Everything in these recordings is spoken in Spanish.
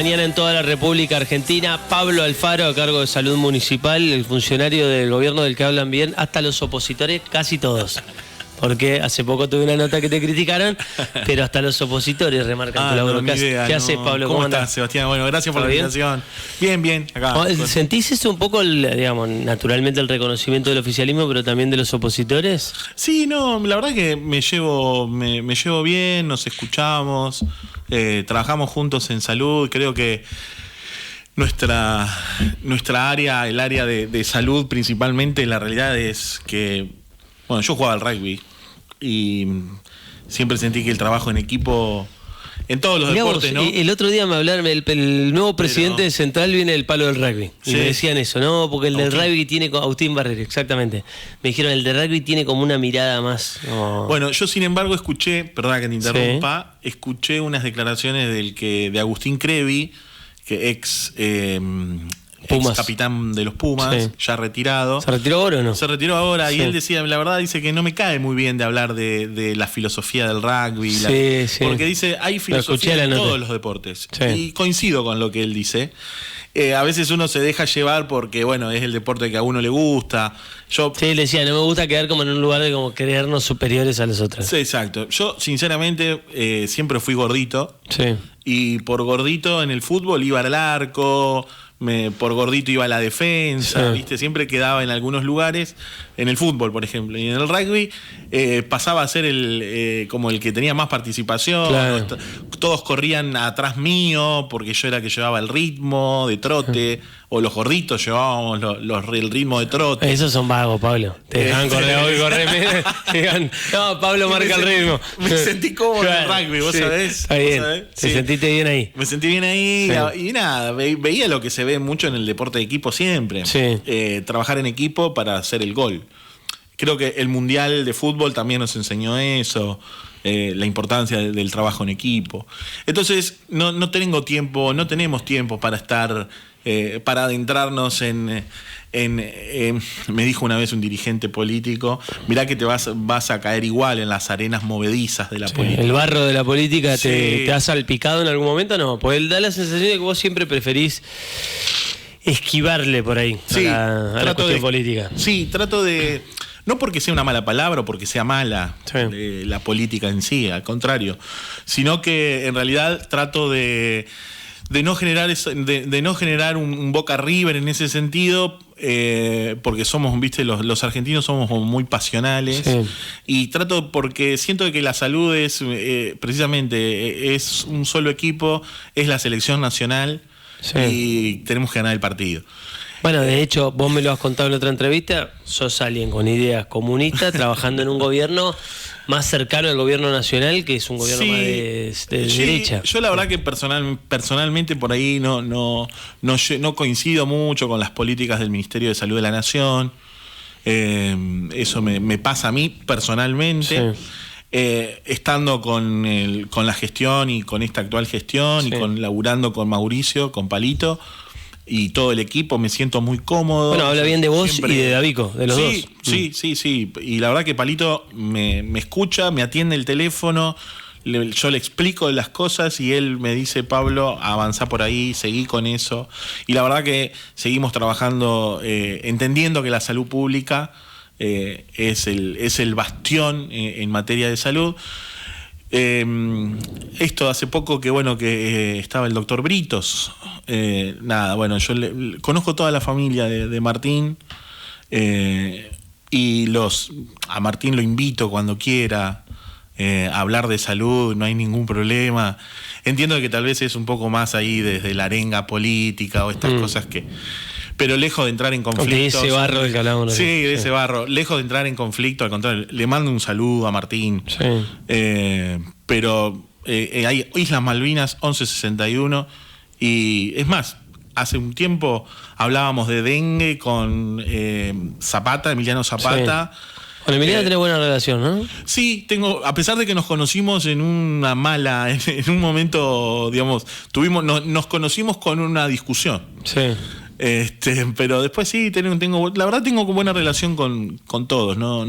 mañana en toda la República Argentina. Pablo Alfaro, a cargo de Salud Municipal, el funcionario del gobierno del que hablan bien, hasta los opositores, casi todos. Porque hace poco tuve una nota que te criticaron, pero hasta los opositores remarcan tu laburo. ¿Qué haces, Pablo? ¿Cómo estás, Sebastián? Bueno, gracias por la invitación. Bien, acá. ¿Sentís eso un poco, digamos, naturalmente el reconocimiento del oficialismo, pero también de los opositores? Sí, no, la verdad que me llevo bien, nos escuchamos, trabajamos juntos en salud. Creo que nuestra área, el área de salud principalmente, la realidad es que, bueno, yo jugaba al rugby y siempre sentí que el trabajo en equipo, en todos los deportes, ¿no? El otro día me hablaron, el nuevo presidente de Central viene del palo del rugby. Y me decían eso, ¿no? Porque el del rugby tiene, Agustín Barrera, exactamente. Me dijeron, el del rugby tiene como una mirada más. Bueno, yo sin embargo escuché, perdona que te interrumpa, escuché unas declaraciones de Agustín Crevi, que ex capitán de los Pumas, ya retirado. ¿Se retiró ahora o no? Se retiró ahora, y él decía, la verdad, dice que no me cae muy bien de hablar de la filosofía del rugby. Porque dice, hay filosofía en todos los deportes. Y coincido con lo que él dice. A veces uno se deja llevar porque, bueno, es el deporte que a uno le gusta. Le decía, no me gusta quedar como en un lugar de como creernos superiores a los otros. Sí, exacto. Yo, sinceramente, siempre fui gordito. Y por gordito en el fútbol iba al arco, por gordito iba a la defensa, ¿viste? Siempre quedaba en algunos lugares, en el fútbol, por ejemplo. Y en el rugby pasaba a ser como el que tenía más participación. Claro. Todos corrían atrás mío porque yo era el que llevaba el ritmo de trote, o los gorditos llevábamos el ritmo de trote. Esos son vagos, Pablo. Te dejan correr hoy, correr. No, Pablo marca el ritmo. Me sentí cómodo en el rugby, ¿vos sabés? Está bien. ¿Te sentiste bien ahí? Me sentí bien ahí y nada, veía lo que se ve mucho en el deporte de equipo siempre. Trabajar en equipo para hacer el gol. Creo que el Mundial de Fútbol también nos enseñó eso, la importancia del trabajo en equipo. Entonces, no tenemos tiempo para estar, para adentrarnos en me dijo una vez un dirigente político, mirá que te vas a caer igual en las arenas movedizas de la política. El barro de la política te ha salpicado en algún momento, ¿no? Porque él da la sensación de que vos siempre preferís esquivarle por ahí a la cuestión política. Sí, trato de... No porque sea una mala palabra o porque sea mala la política en sí, al contrario, sino que en realidad trato de no generar un Boca River en ese sentido, porque somos, viste, los argentinos somos muy pasionales, y trato porque siento que la salud es precisamente es un solo equipo, es la selección nacional y tenemos que ganar el partido. Bueno, de hecho, vos me lo has contado en otra entrevista, sos alguien con ideas comunistas trabajando en un gobierno más cercano al gobierno nacional, que es un gobierno más de derecha. Yo la verdad que personalmente por ahí no coincido mucho con las políticas del Ministerio de Salud de la Nación. Eso me pasa a mí personalmente. Estando con la gestión y con esta actual gestión y laburando con Mauricio, con Palito y todo el equipo, me siento muy cómodo. Bueno, habla bien de vos y de Davico, de los dos. Sí. Y la verdad que Palito me escucha, me atiende el teléfono, yo le explico las cosas y él me dice, Pablo, avanzá por ahí, seguí con eso. Y la verdad que seguimos trabajando, entendiendo que la salud pública es el bastión en materia de salud. Esto hace poco que estaba el doctor Britos. Yo conozco toda la familia de Martín, y a Martín lo invito cuando quiera a hablar de salud, no hay ningún problema. Entiendo que tal vez es un poco más ahí desde la arenga política o estas cosas que... Pero lejos de entrar en conflictos... De ese barro del que hablábamos. Sí, de ese barro. Lejos de entrar en conflicto, al contrario, le mando un saludo a Martín. Pero hay Islas Malvinas 1161 y es más, hace un tiempo hablábamos de dengue con Emiliano Zapata. Con Emiliano tenés buena relación, ¿no? Sí, a pesar de que nos conocimos en un momento, digamos, nos conocimos con una discusión. Pero después sí, la verdad tengo buena relación con todos, no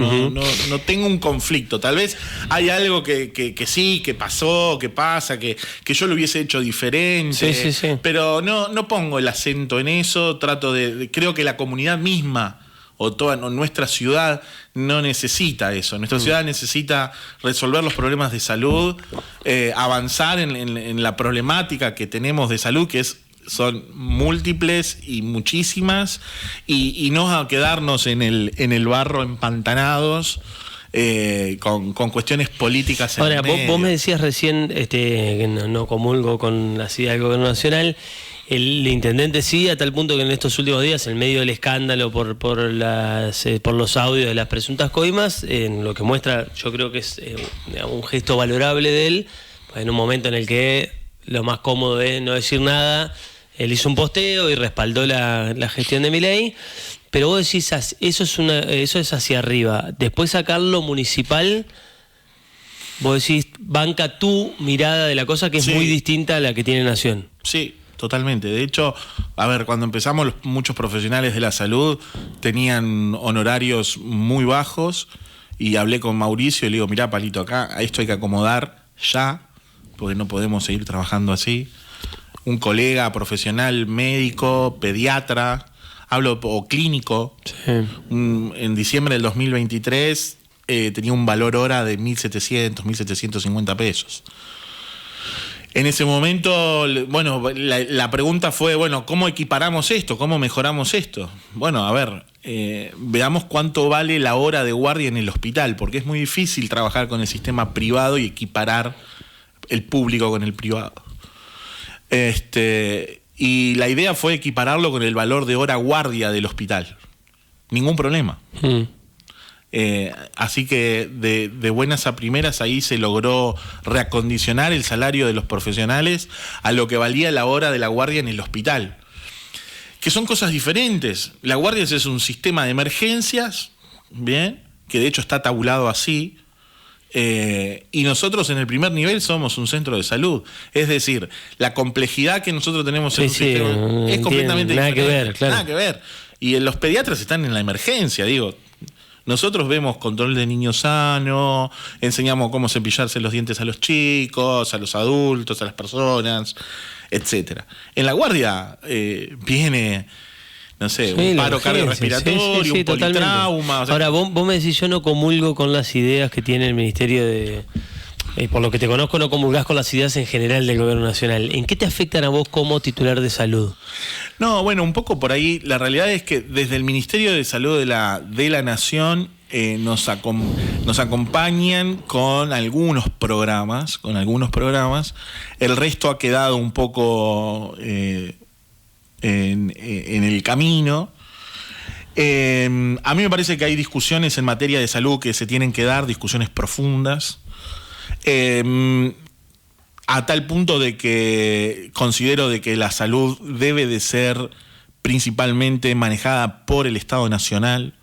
tengo un conflicto. Tal vez hay algo que sí, que pasó, que pasa, que yo lo hubiese hecho diferente, sí. Pero no pongo el acento en eso, creo que la comunidad misma o toda nuestra ciudad no necesita eso. Nuestra ciudad necesita resolver los problemas de salud, avanzar en la problemática que tenemos de salud, que son múltiples y muchísimas, y no quedarnos en el barro empantanados con cuestiones políticas. Ahora, vos me decías recién que no comulgo con las ideas del gobierno nacional. El intendente sí, a tal punto que en estos últimos días, en medio del escándalo por los audios de las presuntas coimas, en lo que muestra, yo creo que es un gesto valorable de él, en un momento en el que lo más cómodo es no decir nada, él hizo un posteo y respaldó la gestión de Milei, pero vos decís, eso es hacia arriba. Después sacarlo municipal, vos decís, banca tu mirada de la cosa, que es muy distinta a la que tiene Nación. Sí. Totalmente. De hecho, a ver, cuando empezamos, muchos profesionales de la salud tenían honorarios muy bajos y hablé con Mauricio y le digo, mirá, Palito, acá a esto hay que acomodar ya, porque no podemos seguir trabajando así. Un colega profesional, médico, pediatra, o clínico, en diciembre del 2023 tenía un valor hora de 1.700, 1.750 pesos. En ese momento, bueno, la pregunta fue, bueno, ¿cómo equiparamos esto? ¿Cómo mejoramos esto? Bueno, a ver, veamos cuánto vale la hora de guardia en el hospital, porque es muy difícil trabajar con el sistema privado y equiparar el público con el privado. Y la idea fue equipararlo con el valor de hora guardia del hospital. Ningún problema. Así que de buenas a primeras ahí se logró reacondicionar el salario de los profesionales a lo que valía la hora de la guardia en el hospital, que son cosas diferentes. La guardia es un sistema de emergencias, bien, que de hecho está tabulado así, y nosotros en el primer nivel somos un centro de salud. Es decir, la complejidad que nosotros tenemos en un sistema es completamente nada diferente. Que ver, claro. Nada que ver. Y los pediatras están en la emergencia, digo. Nosotros vemos control de niños sano, enseñamos cómo cepillarse los dientes a los chicos, a los adultos, a las personas, etcétera. En la guardia viene, no sé, un paro cardiorrespiratorio, un politrauma. O sea, ahora, vos me decís, yo no comulgo con las ideas que tiene el Ministerio de... por lo que te conozco, no comulgás con las ideas en general del Gobierno Nacional. ¿En qué te afectan a vos como titular de salud? No, bueno, un poco por ahí. La realidad es que desde el Ministerio de Salud de la Nación nos acompañan con algunos programas. El resto ha quedado un poco en el camino. A mí me parece que hay discusiones en materia de salud que se tienen que dar, discusiones profundas. A tal punto de que considero de que la salud debe de ser principalmente manejada por el Estado Nacional.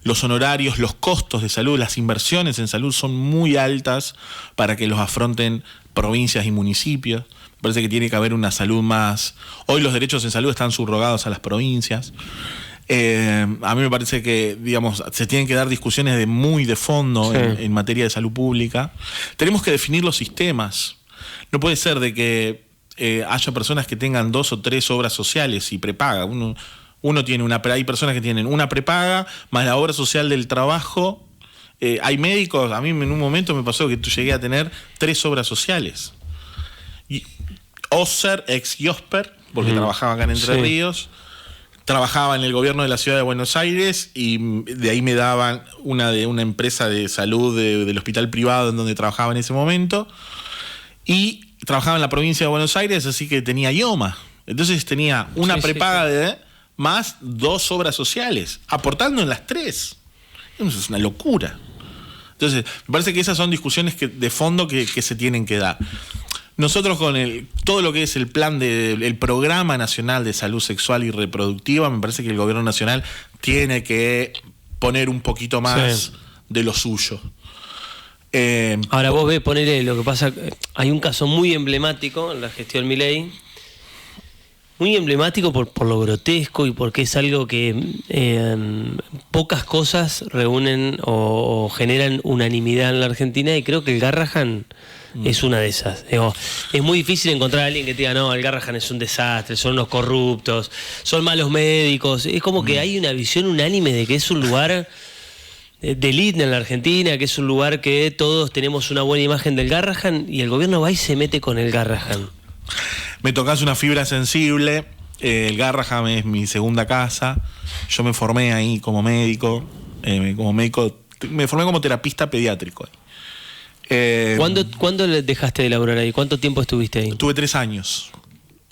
Los honorarios, los costos de salud, las inversiones en salud son muy altas para que los afronten provincias y municipios. Me parece que tiene que haber una salud más... Hoy los derechos en salud están subrogados a las provincias. A mí me parece que, digamos, se tienen que dar discusiones muy de fondo en materia de salud pública. Tenemos que definir los sistemas. No puede ser de que haya personas que tengan 2 o 3 obras sociales y prepaga. Uno tiene hay personas que tienen una prepaga más la obra social del trabajo. Hay médicos, a mí en un momento me pasó que llegué a tener 3 obras sociales. Oser, ex Iosper, porque trabajaba acá en Entre Ríos. Trabajaba en el gobierno de la ciudad de Buenos Aires y de ahí me daban de una empresa de salud del hospital privado en donde trabajaba en ese momento. Y trabajaba en la provincia de Buenos Aires, así que tenía IOMA. Entonces tenía una prepaga más 2 obras sociales, aportando en las 3. Eso es una locura. Entonces, me parece que esas son discusiones de fondo que se tienen que dar. Nosotros con todo lo que es el Programa Nacional de Salud Sexual y Reproductiva, me parece que el Gobierno Nacional tiene que poner un poquito más de lo suyo. Ahora vos ves, ponele lo que pasa, hay un caso muy emblemático en la gestión Milei. muy emblemático por lo grotesco y porque es algo que pocas cosas reúnen o generan unanimidad en la Argentina, y creo que el Garrahan es una de esas. Digo, es muy difícil encontrar a alguien que te diga, no, el Garrahan es un desastre, son unos corruptos, son malos médicos. Es como que hay una visión unánime de que es un lugar de élite en la Argentina, que es un lugar que todos tenemos una buena imagen del Garrahan, y el gobierno va y se mete con el Garrahan. Me tocas una fibra sensible. El Garrahan es mi segunda casa. Yo me formé ahí como médico. Me formé como terapista pediátrico. ¿Cuándo dejaste de laburar ahí? ¿Cuánto tiempo estuviste ahí? Tuve 3 años.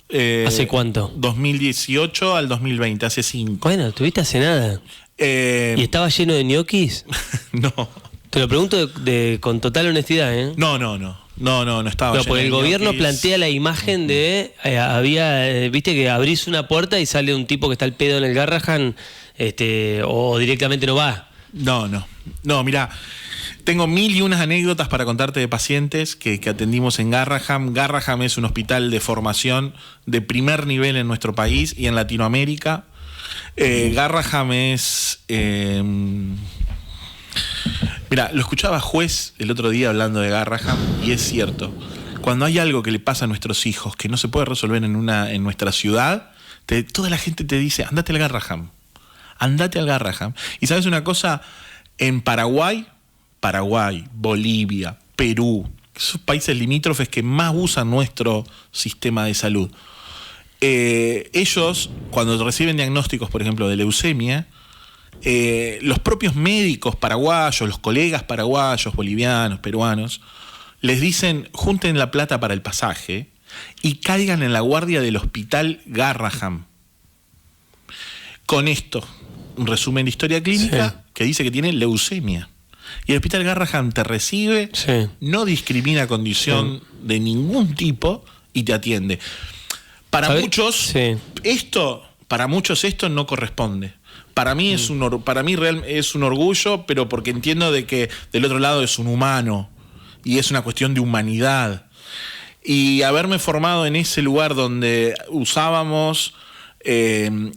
¿Hace cuánto? 2018 al 2020, hace 5. Bueno, estuviste hace nada. ¿Y estaba lleno de ñoquis? No. Te lo pregunto con total honestidad, ¿eh? No estaba. No, porque el gobierno plantea la imagen de viste que abrís una puerta y sale un tipo que está al pedo en el Garrahan, o directamente no va. No, mirá, tengo 1001 anécdotas para contarte de pacientes que atendimos en Garrahan. Garrahan es un hospital de formación de primer nivel en nuestro país y en Latinoamérica. Garrahan es... Mira, lo escuchaba Juez el otro día hablando de Garrahan, y es cierto. Cuando hay algo que le pasa a nuestros hijos que no se puede resolver en nuestra ciudad, toda la gente te dice, andate al Garrahan. Y ¿sabes una cosa? En Paraguay, Bolivia, Perú, esos países limítrofes que más usan nuestro sistema de salud, ellos, cuando reciben diagnósticos, por ejemplo, de leucemia, los propios médicos paraguayos, los colegas paraguayos, bolivianos, peruanos, les dicen, junten la plata para el pasaje y caigan en la guardia del hospital Garrahan. Con esto, un resumen de historia clínica que dice que tiene leucemia. Y el hospital Garrahan te recibe, no discrimina condición de ningún tipo y te atiende. Para muchos esto no corresponde. Para mí es un orgullo, pero porque entiendo de que del otro lado es un humano y es una cuestión de humanidad. Y haberme formado en ese lugar donde usábamos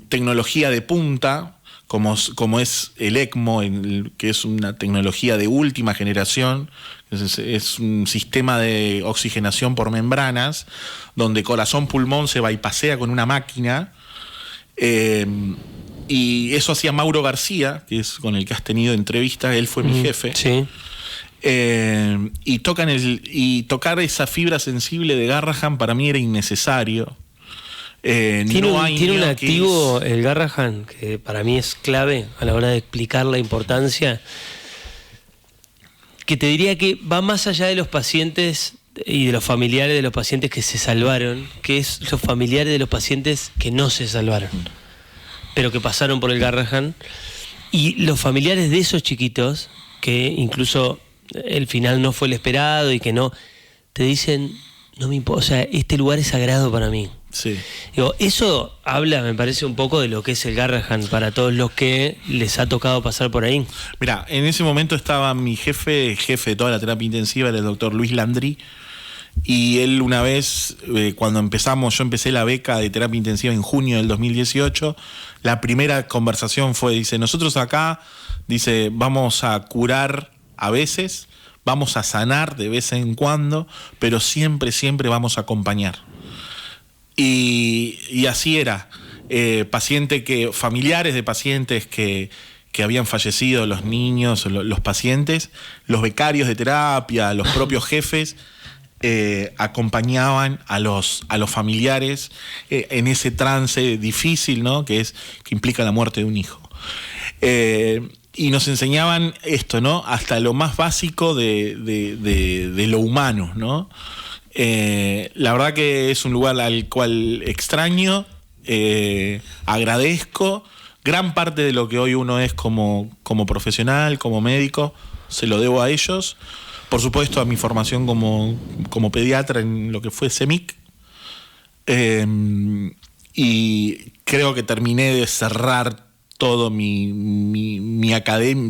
tecnología de punta, como es el ECMO, que es una tecnología de última generación, es un sistema de oxigenación por membranas, donde corazón-pulmón se bypasea con una máquina. Y eso hacía Mauro García, que es con el que has tenido entrevistas, él fue mi jefe. Sí. Y tocar esa fibra sensible de Garrahan para mí era innecesario. Tiene un activo, el Garrahan, que para mí es clave a la hora de explicar la importancia, que te diría que va más allá de los pacientes y de los familiares de los pacientes que se salvaron, que es los familiares de los pacientes que no se salvaron, pero que pasaron por el Garrahan, y los familiares de esos chiquitos, que incluso el final no fue el esperado y que no, te dicen, no me importa, o sea, este lugar es sagrado para mí. Sí. Digo, eso habla, me parece, un poco de lo que es el Garrahan para todos los que les ha tocado pasar por ahí. Mirá, en ese momento estaba mi jefe de toda la terapia intensiva, era el doctor Luis Landry, y él una vez, cuando yo empecé la beca de terapia intensiva en junio del 2018, la primera conversación fue, dice, nosotros acá, dice, vamos a curar a veces, vamos a sanar de vez en cuando, pero siempre vamos a acompañar. Y así era. Familiares de pacientes que habían fallecido, los niños, los pacientes, los becarios de terapia, los propios jefes, acompañaban a los familiares en ese trance difícil, ¿no? que implica la muerte de un hijo. Y nos enseñaban esto, ¿no? Hasta lo más básico de lo humano, ¿no? La verdad que es un lugar al cual extraño, agradezco. Gran parte de lo que hoy uno es como profesional, como médico, se lo debo a ellos. Por supuesto, a mi formación como pediatra en lo que fue CEMIC. Y creo que terminé de cerrar todo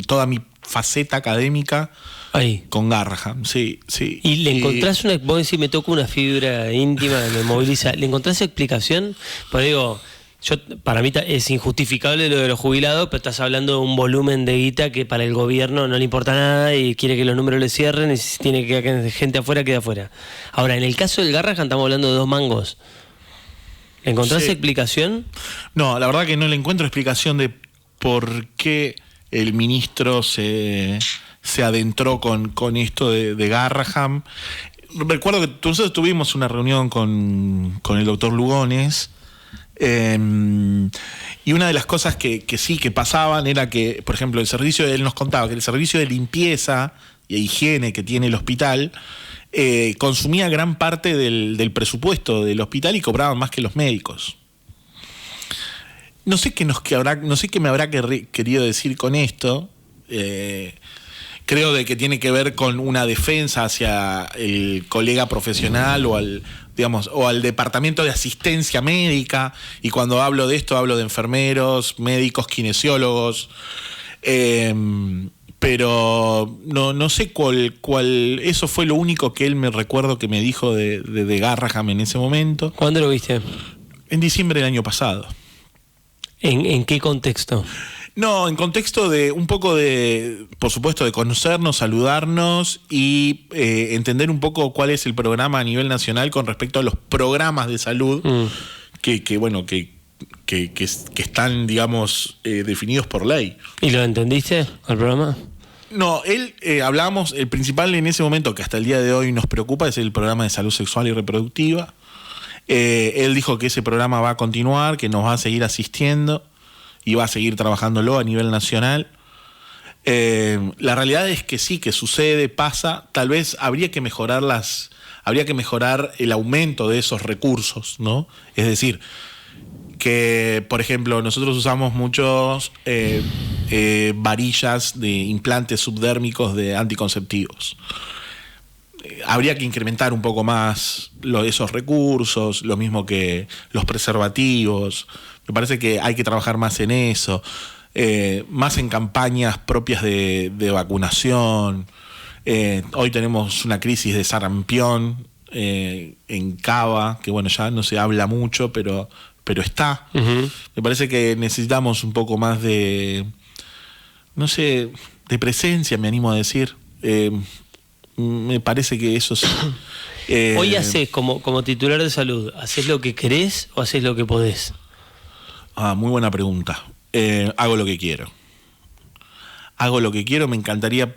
toda mi faceta académica Ahí. Con Garraham, sí. ¿Y le encontrás vos decís, me toca una fibra íntima, me moviliza, ¿le encontrás explicación? Pues digo, para mí es injustificable lo de los jubilados, pero estás hablando de un volumen de guita que para el gobierno no le importa nada y quiere que los números le cierren, y si tiene que quedar gente afuera, queda afuera. Ahora, en el caso del Garraham estamos hablando de 2 mangos. ¿Le encontrás explicación? No, la verdad que no le encuentro explicación de por qué el ministro se adentró con esto de Garraham. Recuerdo que nosotros tuvimos una reunión con el doctor Lugones, y una de las cosas que sí que pasaban era que, por ejemplo, él nos contaba que el servicio de limpieza y higiene que tiene el hospital consumía gran parte del presupuesto del hospital y cobraban más que los médicos. No sé qué me habrá querido decir con esto. Creo de que tiene que ver con una defensa hacia el colega profesional o al departamento de asistencia médica, y cuando hablo de esto hablo de enfermeros, médicos, kinesiólogos, pero no sé cuál. Eso fue lo único que él me recuerdo que me dijo de Garraham en ese momento. ¿Cuándo lo viste? En diciembre del año pasado. ¿En qué contexto? No, en contexto de un poco por supuesto, de conocernos, saludarnos y entender un poco cuál es el programa a nivel nacional con respecto a los programas de salud que están, digamos, definidos por ley. ¿Y lo entendiste al programa? No, hablamos, el principal en ese momento, que hasta el día de hoy nos preocupa, es el programa de salud sexual y reproductiva. Él dijo que ese programa va a continuar, que nos va a seguir asistiendo y va a seguir trabajándolo a nivel nacional. La realidad es que sí, que sucede, pasa. Tal vez habría que mejorar el aumento de esos recursos, ¿no? Es decir, que, por ejemplo, nosotros usamos muchos varillas de implantes subdérmicos de anticonceptivos. Habría que incrementar un poco más esos recursos, lo mismo que los preservativos. Me parece que hay que trabajar más en eso, más en campañas propias de vacunación. Hoy tenemos una crisis de sarampión en Cava, que bueno, ya no se habla mucho, pero está. Uh-huh. Me parece que necesitamos un poco más de presencia, me animo a decir. Me parece que eso sí. Hoy haces, como titular de salud, ¿haces lo que querés o haces lo que podés? Muy buena pregunta. Hago lo que quiero. Me encantaría.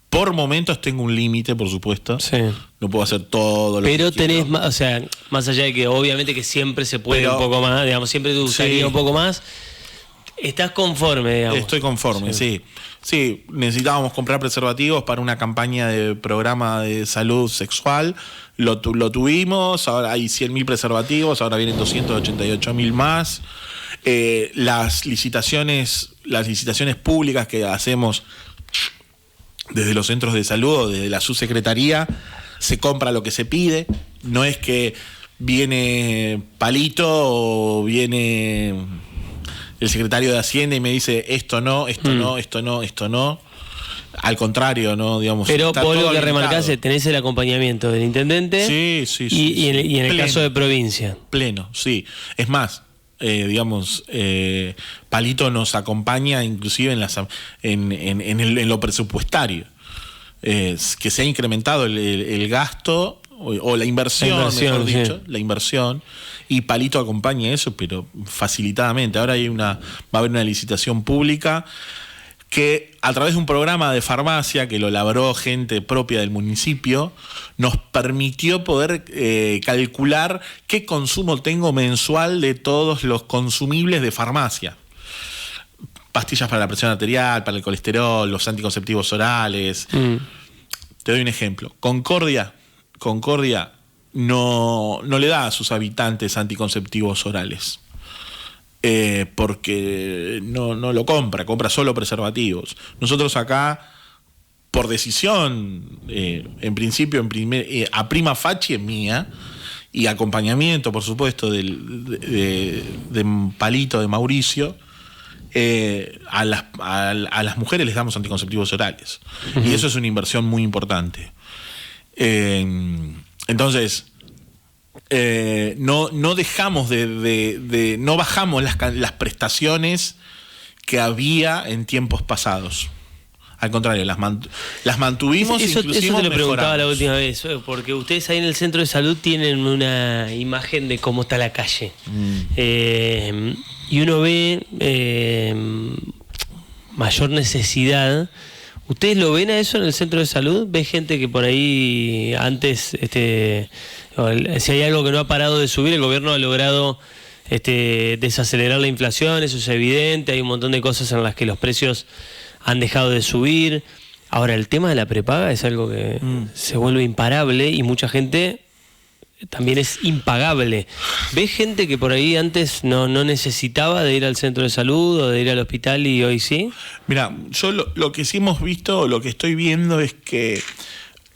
Por momentos tengo un límite, por supuesto. Sí. No puedo hacer todo lo que quiero. Pero tenés más, o sea, más allá de que obviamente que siempre se puede un poco más, digamos, siempre te gustaría un poco más. ¿Estás conforme, digamos? Estoy conforme, sí. Sí, necesitábamos comprar preservativos para una campaña de programa de salud sexual. Lo tuvimos, ahora hay 100.000 preservativos, ahora vienen 288.000 más. Las licitaciones públicas que hacemos desde los centros de salud o desde la subsecretaría, se compra lo que se pide. No es que viene Palito o viene el secretario de Hacienda y me dice esto no. Al contrario, ¿no? Digamos, pero vos lo que remarcás es tenés el acompañamiento del intendente. Sí. Y en el caso de provincia. Pleno, sí. Es más, Palito nos acompaña inclusive en lo presupuestario. Que se ha incrementado el gasto o la inversión, mejor dicho, sí. La inversión, y Palito acompaña eso, pero facilitadamente. Ahora va a haber una licitación pública que, a través de un programa de farmacia que lo elaboró gente propia del municipio, nos permitió poder calcular qué consumo tengo mensual de todos los consumibles de farmacia. Pastillas para la presión arterial, para el colesterol, los anticonceptivos orales. Te doy un ejemplo. Concordia no le da a sus habitantes anticonceptivos orales. Porque no lo compra solo preservativos. Nosotros acá, por decisión, en principio, a prima facie mía, y acompañamiento, por supuesto, de Palito, de Mauricio, a las mujeres les damos anticonceptivos orales. Y eso es una inversión muy importante. Entonces, no dejamos no bajamos las prestaciones que había en tiempos pasados. Al contrario, las mantuvimos. Eso te lo preguntaba la mejoramos. última vez, porque ustedes ahí en el centro de salud tienen una imagen de cómo está la calle. Y uno ve mayor necesidad. ¿Ustedes lo ven a eso en el centro de salud? ¿Ves gente que por ahí antes, si hay algo que no ha parado de subir, el gobierno ha logrado desacelerar la inflación? Eso es evidente. Hay un montón de cosas en las que los precios han dejado de subir. Ahora, el tema de la prepaga es algo que se vuelve imparable y mucha gente también es impagable. ¿Ves gente que por ahí antes no necesitaba de ir al centro de salud o de ir al hospital y hoy sí? Mira, yo lo que sí hemos visto, lo que estoy viendo es que,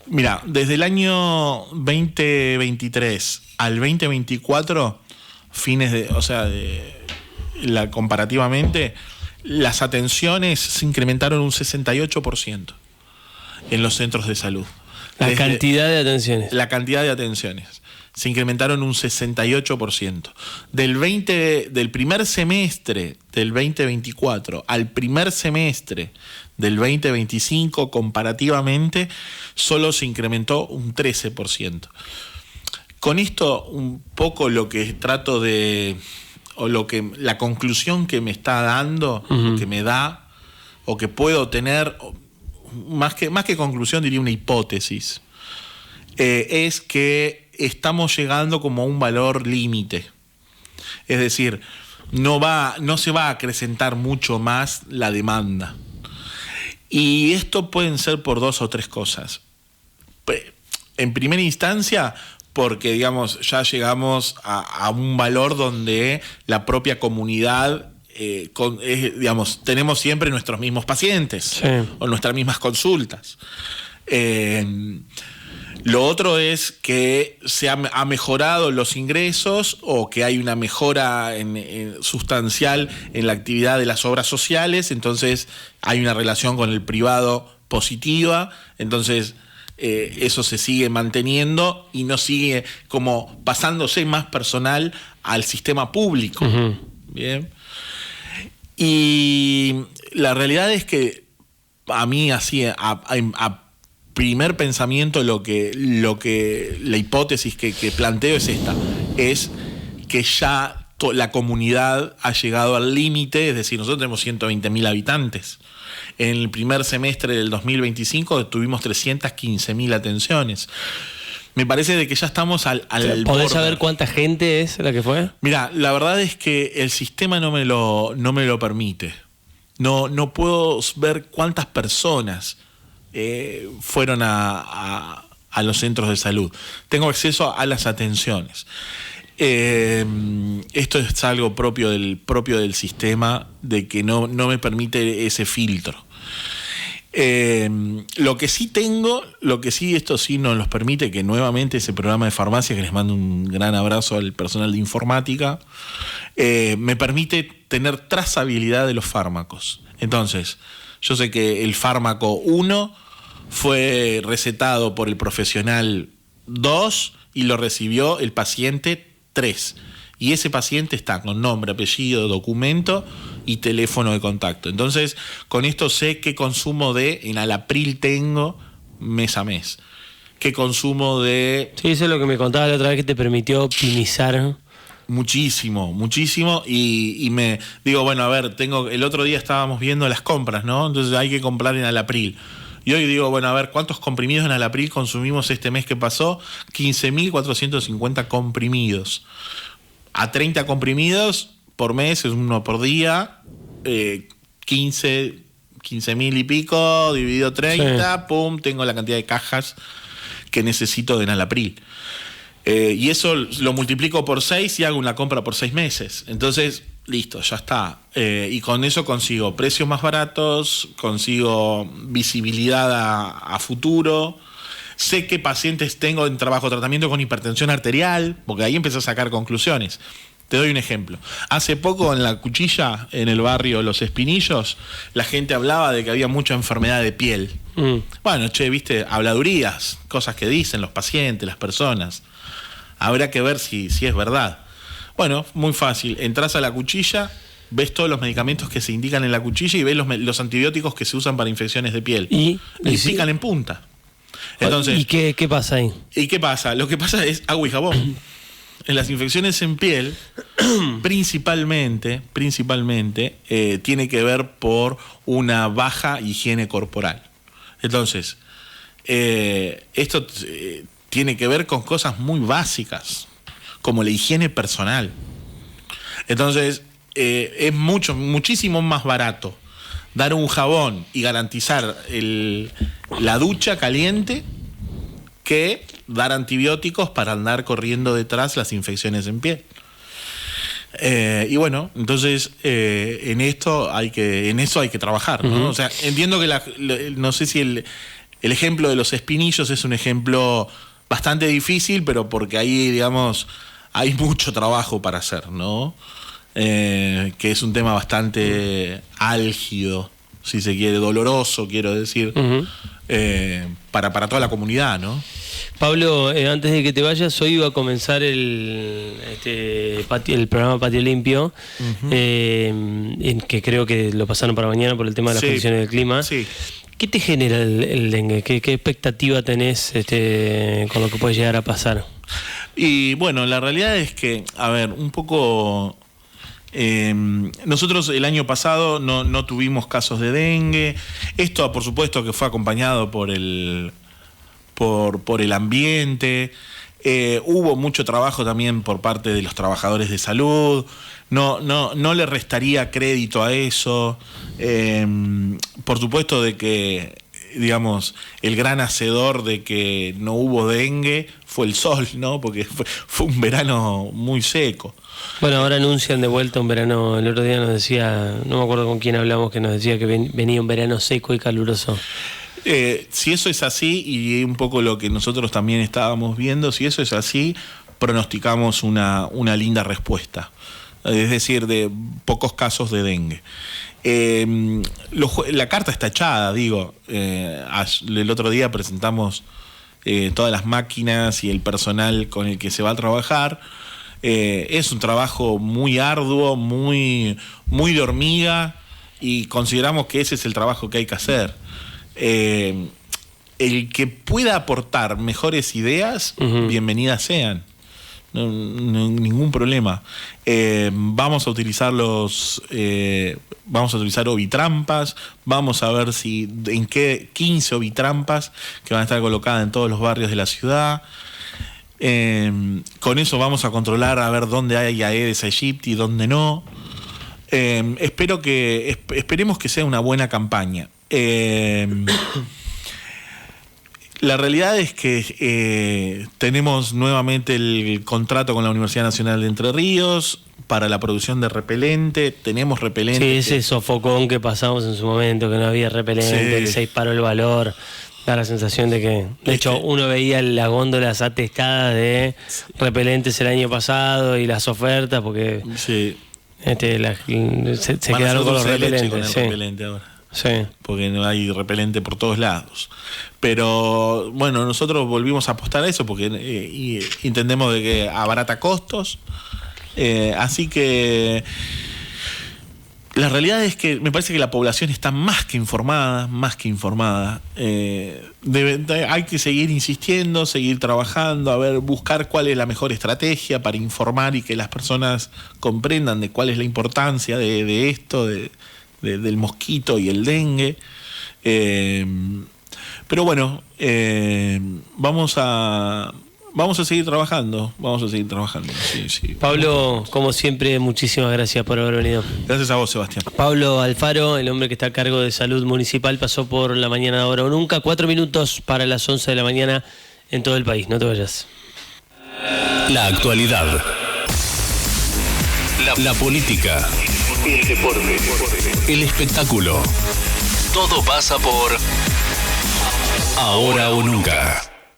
mira, desde el año 2023 al 2024, comparativamente, las atenciones se incrementaron un 68% en los centros de salud. La cantidad de atenciones. La cantidad de atenciones. Se incrementaron un 68%. Del primer semestre del 2024 al primer semestre del 2025, comparativamente, solo se incrementó un 13%. Con esto, un poco lo que trato de... la conclusión que me está dando, que me da, o que puedo tener, más que conclusión, diría una hipótesis, es que estamos llegando como a un valor límite. Es decir, no se va a acrecentar mucho más la demanda. Y esto pueden ser por 2 o 3 cosas. En primera instancia, porque, digamos, ya llegamos a un valor donde la propia comunidad, tenemos siempre nuestros mismos pacientes, sí, o nuestras mismas consultas. Lo otro es que se ha mejorado los ingresos, o que hay una mejora sustancial en la actividad de las obras sociales, entonces hay una relación con el privado positiva, entonces eso se sigue manteniendo y no sigue como pasándose más personal al sistema público. Bien. Y la realidad es que a mí, así a primer pensamiento, lo que la hipótesis que planteo es esta: es que ya la comunidad ha llegado al límite. Es decir, nosotros tenemos 120.000 habitantes. En el primer semestre del 2025 tuvimos 315.000 atenciones. Me parece de que ya estamos al ¿Podés borde. saber cuánta gente es la que fue? Mira, la verdad es que el sistema no me lo permite. No puedo ver cuántas personas fueron a los centros de salud. Tengo acceso a las atenciones. Esto es algo propio del sistema, de que no me permite ese filtro. Lo que sí esto sí nos los permite, que nuevamente ese programa de farmacia, que les mando un gran abrazo al personal de informática, me permite tener trazabilidad de los fármacos. Entonces, yo sé que el fármaco 1 fue recetado por el profesional 2 y lo recibió el paciente 3. Y ese paciente está con nombre, apellido, documento y teléfono de contacto. Entonces, con esto sé qué consumo en Alapril tengo mes a mes. Qué consumo de... Sí, eso es lo que me contabas la otra vez, que te permitió optimizar. Muchísimo. Y me digo, bueno, a ver, el otro día estábamos viendo las compras, ¿no? Entonces hay que comprar en Alapril. Y hoy digo, bueno, a ver, ¿cuántos comprimidos en Alapril consumimos este mes que pasó? 15.450 comprimidos. A 30 comprimidos por mes, es uno por día, 15.000 y pico, dividido 30, sí. Pum, tengo la cantidad de cajas que necesito de Alapril. Y eso lo multiplico por 6 y hago una compra por 6 meses. Entonces, listo, ya está. Y con eso consigo precios más baratos, consigo visibilidad a futuro. Sé qué pacientes tengo en tratamiento con hipertensión arterial, porque ahí empecé a sacar conclusiones. Te doy un ejemplo. Hace poco en La Cuchilla, en el barrio Los Espinillos, la gente hablaba de que había mucha enfermedad de piel. Bueno, viste, habladurías, cosas que dicen los pacientes, las personas. Habrá que ver si es verdad. Bueno, muy fácil. Entras a La Cuchilla, ves todos los medicamentos que se indican en La Cuchilla y ves los antibióticos que se usan para infecciones de piel. Y pican en punta. Entonces, ¿y qué pasa ahí? ¿Y qué pasa? Lo que pasa es agua y jabón. En las infecciones en piel, principalmente, tiene que ver por una baja higiene corporal. Entonces, esto tiene que ver con cosas muy básicas, como la higiene personal. Entonces, es muchísimo más barato dar un jabón y garantizar la ducha caliente que dar antibióticos para andar corriendo detrás las infecciones en piel. Y bueno, entonces en eso hay que trabajar, ¿no? O sea, entiendo que no sé si el ejemplo de Los Espinillos es un ejemplo bastante difícil, pero porque ahí, digamos, hay mucho trabajo para hacer, ¿no? Que es un tema bastante álgido, si se quiere, doloroso, quiero decir, para toda la comunidad, ¿no? Pablo, antes de que te vayas, hoy iba a comenzar el programa Patio Limpio, en que creo que lo pasaron para mañana por el tema de las condiciones del clima. Sí. ¿Qué te genera el dengue? ¿Qué expectativa tenés con lo que puede llegar a pasar? Y bueno, la realidad es que, a ver, un poco... nosotros el año pasado no tuvimos casos de dengue. Esto, por supuesto, que fue acompañado por el ambiente. Hubo mucho trabajo también por parte de los trabajadores de salud. No le restaría crédito a eso. Por supuesto de que, digamos, el gran hacedor de que no hubo dengue fue el sol, ¿no? Porque fue un verano muy seco. Bueno, ahora anuncian de vuelta un verano. El otro día nos decía, no me acuerdo con quién hablamos, que nos decía que venía un verano seco y caluroso. Si eso es así, y un poco lo que nosotros también estábamos viendo, si eso es así, pronosticamos una linda respuesta. Es decir, de pocos casos de dengue. La carta está echada, digo. El otro día presentamos todas las máquinas y el personal con el que se va a trabajar. Es un trabajo muy arduo, muy de hormiga, y consideramos que ese es el trabajo que hay que hacer. El que pueda aportar mejores ideas, bienvenidas sean. No, ningún problema. Vamos a utilizar ovitrampas. Vamos a ver en qué 15 ovitrampas que van a estar colocadas en todos los barrios de la ciudad. Con eso vamos a controlar a ver dónde hay Aedes aegypti y dónde no. Esperemos que sea una buena campaña. La realidad es que tenemos nuevamente el contrato con la Universidad Nacional de Entre Ríos para la producción de repelente. Tenemos repelente. Sí, ese sofocón que pasamos en su momento, que no había repelente, que se disparó el valor. Da la sensación de que, de hecho, uno veía las góndolas atestadas de repelentes el año pasado y las ofertas, porque se quedaron con los repelentes. Repelente ahora. Sí. Porque no hay repelente por todos lados. Pero bueno, nosotros volvimos a apostar a eso porque entendemos de que abarata costos. Así que la realidad es que me parece que la población está más que informada. Hay que seguir insistiendo, seguir trabajando, buscar cuál es la mejor estrategia para informar y que las personas comprendan de cuál es la importancia de esto, del mosquito y el dengue. Pero bueno, vamos a seguir trabajando. Sí. Pablo, como siempre, muchísimas gracias por haber venido. Gracias a vos, Sebastián. Pablo Alfaro, el hombre que está a cargo de salud municipal, pasó por La Mañana de Ahora o Nunca. 4 minutos para las 11 de la mañana en todo el país. No te vayas. La actualidad. La política. El deporte. El espectáculo. Todo pasa por Ahora o Nunca.